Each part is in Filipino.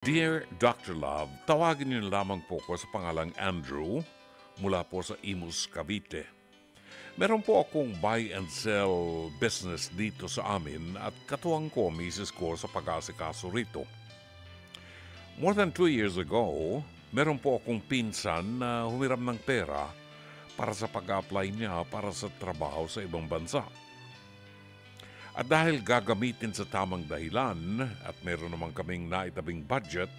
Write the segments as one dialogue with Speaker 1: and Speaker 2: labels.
Speaker 1: Dear Dr. Love, tawagin niyo lamang po ko sa pangalang Andrew mula po sa Imus, Cavite. Meron po akong buy and sell business dito sa amin at katuwang ko misis ko sa pag-asikaso rito. More than 2 years ago, meron po akong pinsan na humiram ng pera para sa pag-apply niya para sa trabaho sa ibang bansa. At dahil gagamitin sa tamang dahilan at meron naman kaming naitabing budget,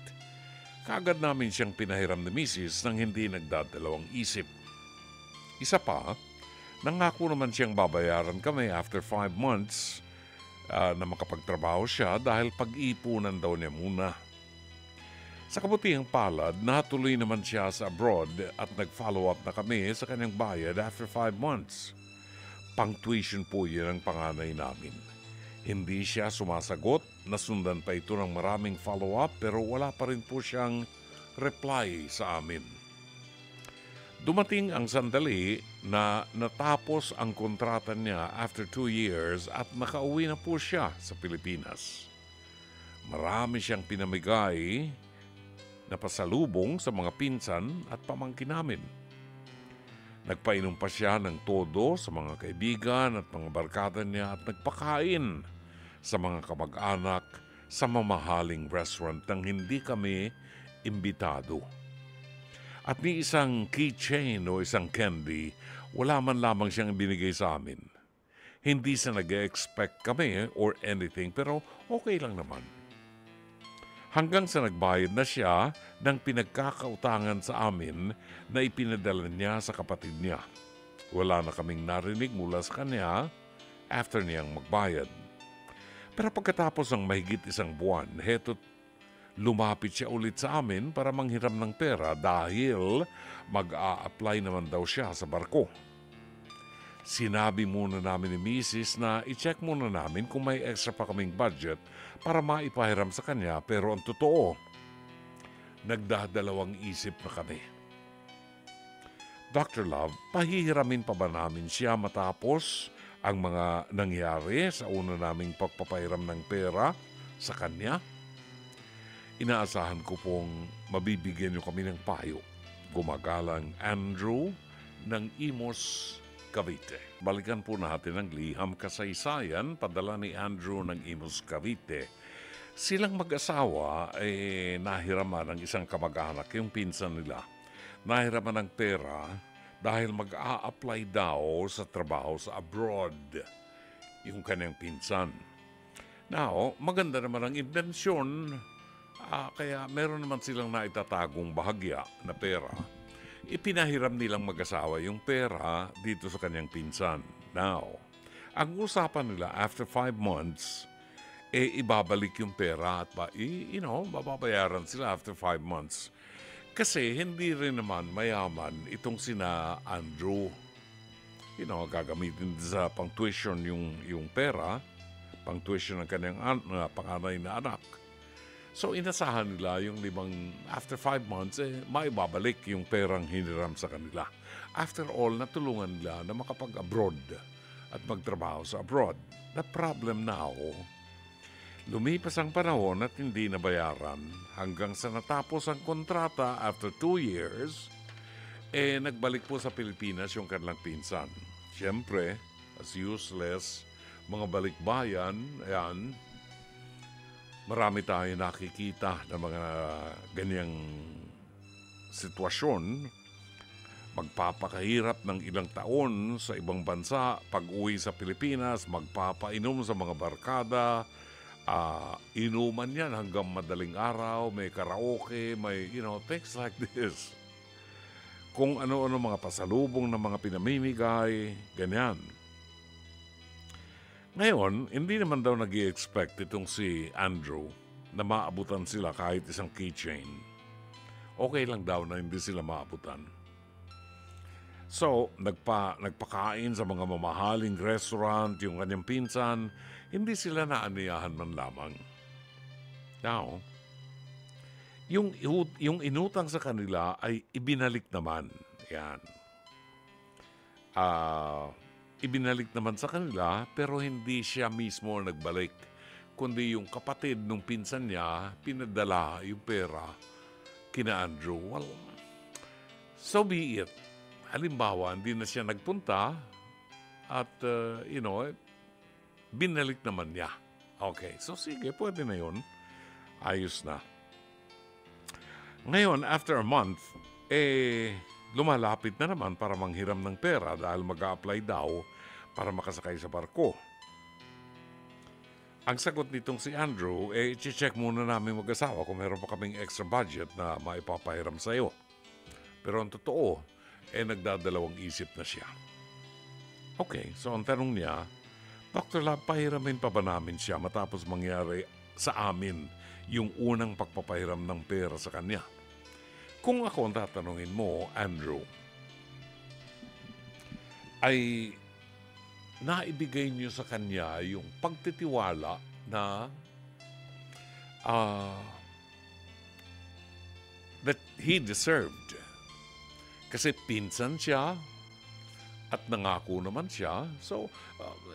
Speaker 1: kaagad namin siyang pinahiram ni Mrs. nang hindi nagdadalawang isip. Isa pa, nangako naman siyang babayaran kami after 5 months na makapagtrabaho siya dahil pag-iipunan daw niya muna. Sa kabutihang palad, natuloy naman siya sa abroad at nag-follow up na kami sa kanyang bayad after 5 months. Pang-tuition po yun ang panganay namin. Hindi siya sumasagot, nasundan pa ito ng maraming follow-up pero wala pa rin po siyang reply sa amin. Dumating ang sandali na natapos ang kontrata niya after 2 years at nakauwi na po siya sa Pilipinas. Marami siyang pinamigay na pasalubong sa mga pinsan at pamangkin namin. Nagpainom pa siya ng todo sa mga kaibigan at mga barkada niya at nagpakain sa mga kamag-anak sa mamahaling restaurant nang hindi kami imbitado. At ni isang keychain o isang candy, wala man lamang siyang binigay sa amin. Hindi sa nag-expect kami or anything pero okay lang naman. Hanggang sa nagbayad na siya ng pinagkakautangan sa amin na ipinadala niya sa kapatid niya. Wala na kaming narinig mula sa kanya after niyang magbayad. Pero pagkatapos ng mahigit 1 buwan, heto't lumapit siya ulit sa amin para manghiram ng pera dahil mag-a-apply naman daw siya sa barko. Sinabi muna namin ni Mrs. na i-check muna namin kung may extra pa kaming budget para maipahiram sa kanya pero ang totoo, nagdadalawang isip na kami. Dr. Love, pahihiramin pa ba namin siya matapos ang mga nangyari sa una naming pagpapahiram ng pera sa kanya? Inaasahan ko pong mabibigyan niyo kami ng payo. Gumagalang Andrew ng Imus, Cavite. Balikan po natin ang liham kasaysayan padala ni Andrew ng Imus, Cavite. Silang mag-asawa nahiraman ng isang kamag-anak, yung pinsan nila. Nahiraman ng pera dahil mag-a-apply daw sa trabaho sa abroad, yung kanyang pinsan. Now, maganda naman ang intensyon, kaya meron naman silang naitatagong bahagya na pera. Ipinahiram nilang mag-asawa yung pera dito sa kanyang pinsan. Now, ang usapan nila after 5 months, ibabalik yung pera at bababayaran sila after 5 months. Kasi hindi rin naman mayaman itong sina Andrew. Gagamitin sa pang-tuition yung pera, pang-tuition ng kanyang panganay na anak. So inasahan nila yung after 5 months, maibabalik yung perang hiniram sa kanila. After all, natulungan nila na makapag-abroad at magtrabaho sa abroad. The problem now, lumipas ang panahon at hindi nabayaran hanggang sa natapos ang kontrata after 2 years, nagbalik po sa Pilipinas yung kanilang pinsan. Siyempre, as useless, mga balikbayan, ayan, marami tayo nakikita na mga ganyang sitwasyon. Magpapakahirap ng ilang taon sa ibang bansa, pag-uwi sa Pilipinas, magpapainom sa mga barkada, inuman yan hanggang madaling araw, may karaoke, may, things like this. Kung ano-ano mga pasalubong ng mga pinamimigay, ganyan. Ngayon, hindi naman daw nag-i-expect itong si Andrew na maabutan sila kahit isang keychain. Okay lang daw na hindi sila maabutan. So, nagpakain sa mga mamahaling restaurant, yung kanyang pinsan, hindi sila naaniyahan man lamang. Now, yung inutang sa kanila ay ibinalik naman. Yan. Ibinalik naman sa kanila pero hindi siya mismo nagbalik. kundi yung kapatid nung pinsan niya, pinadala yung pera kina Andrew. Well, so be it. Halimbawa, hindi na siya nagpunta at, binalik naman niya. Okay, so sige, pwede na yun. Ayos na. Ngayon, after a month, lumalapit na naman para manghiram ng pera dahil mag-a-apply daw para makasakay sa barko. Ang sagot nitong si Andrew, i-check muna namin mag-asawa kung meron pa kaming extra budget na maipapahiram sa'yo. Pero ang totoo, nagdadalawang isip na siya. Okay, so ang tanong niya, Dr. Lab, pahiramin pa ba namin siya matapos mangyari sa amin yung unang pagpapahiram ng pera sa kanya? Kung ako ang tatanungin mo, Andrew, ay naibigay niyo sa kanya yung pagtitiwala na that he deserved. Kasi pinsan siya at nangako naman siya. So,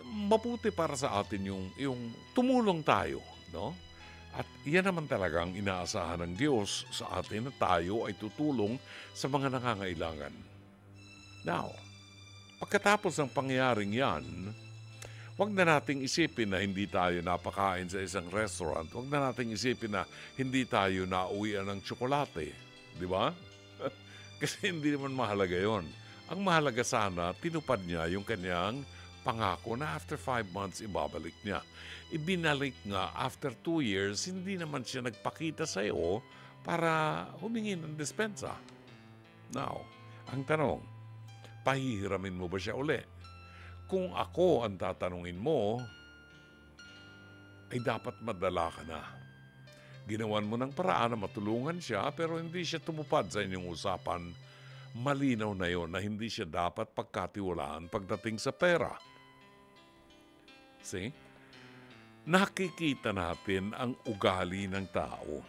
Speaker 1: mabuti para sa atin yung tumulong tayo, no? At yan naman talagang inaasahan ng Diyos sa atin na tayo ay tutulong sa mga nangangailangan. Now, pagkatapos ng pangyayaring yan, wag na nating isipin na hindi tayo napakain sa isang restaurant. Wag na nating isipin na hindi tayo nauwian ng tsokolate. Di ba? Kasi hindi naman mahalaga yon. Ang mahalaga sana, tinupad niya yung kanyang pangako na after 5 months, ibabalik niya. Ibinalik nga after 2 years, hindi naman siya nagpakita sa iyo para humingi ng dispensa. Now, ang tanong, pahihiramin mo ba siya uli? Kung ako ang tatanungin mo, ay dapat madala ka na. Ginawan mo ng paraan na matulungan siya pero hindi siya tumupad sa inyong usapan. Malinaw na yon na hindi siya dapat pagkatiwalaan pagdating sa pera. See? Nakikita natin ang ugali ng tao.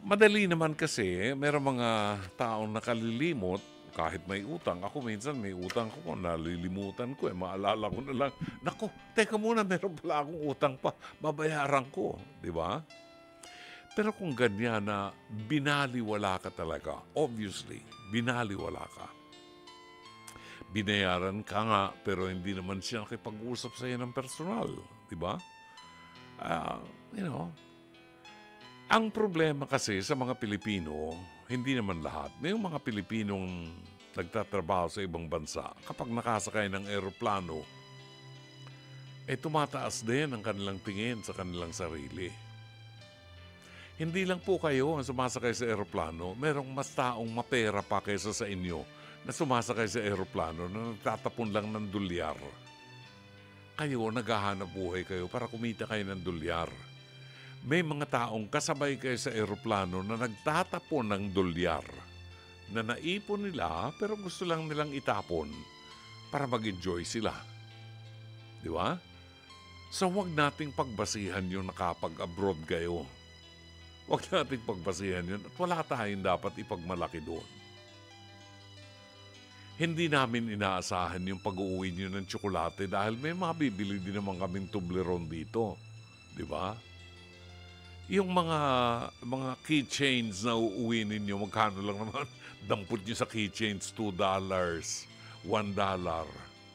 Speaker 1: Madali naman kasi, meron mga taong nakalilimot kahit may utang. Ako minsan may utang ko, nalilimutan ko. Maalala ko na lang, naku, teka muna, meron pala akong utang pa. Babayaran ko, di ba? Pero kung ganyan na binaliwala ka talaga, obviously, binaliwala ka. Binayaran ka nga, pero hindi naman siya nakipag-usap sa iyo ng personal, di ba? Ang problema kasi sa mga Pilipino, hindi naman lahat. May mga Pilipinong nagtatrabaho sa ibang bansa, kapag nakasakay ng eroplano, tumataas din ang kanilang tingin sa kanilang sarili. Hindi lang po kayo ang sumasakay sa eroplano, merong mas taong mapera pa kaysa sa inyo na sumasakay sa eroplano na nagtatapon lang ng dolyar. Kayo, naghahanap buhay kayo para kumita kayo ng dolyar. May mga taong kasabay kayo sa eroplano na nagtatapon ng dolyar na naipon nila pero gusto lang nilang itapon para mag-enjoy sila. Di ba? So huwag nating pagbasihan yung nakapag-abroad kayo. Huwag nating pagbasihan yun at wala tayong dapat ipagmalaki doon. Hindi namin inaasahan yung pag-uwi nyo ng tsokolate dahil may mabibili din naman kaming Toblerone dito. Di ba? Yung mga keychains na uuwi ninyo, magkano lang naman, dampot nyo sa keychains, $2, $1.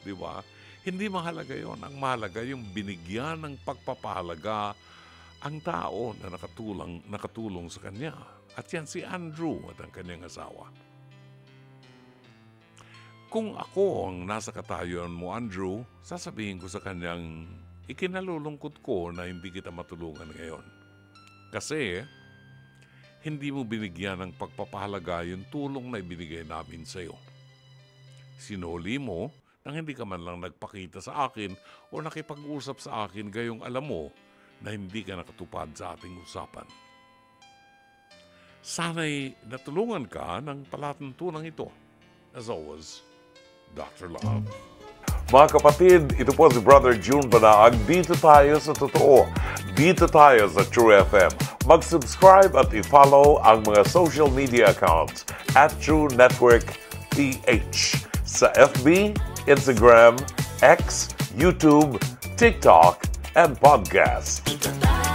Speaker 1: Di ba? Hindi mahalaga yon. Ang mahalaga yung binigyan ng pagpapahalaga ang tao na nakatulong sa kanya. At yan si Andrew at ang kanyang asawa. Kung ako ang nasa katayuan mo, Andrew, sasabihin ko sa kanyang ikinalulungkot ko na hindi kita matulungan ngayon. Kasi hindi mo binigyan ng pagpapahalaga yung tulong na ibinigay namin sa iyo. Sinuli mo nang hindi ka man lang nagpakita sa akin o nakipag-usap sa akin gayong alam mo na hindi ka nakatupad sa ating usapan. Sana'y natulungan ka ng palatuntunan ito. As always, Dr. Love. Mga kapatid, ito po si Brother June Banaag. Dito tayo sa totoo. Dito tayo sa True FM. Mag-subscribe at i-follow ang mga social media accounts at True Network PH sa FB, Instagram, X, YouTube, TikTok, and podcast.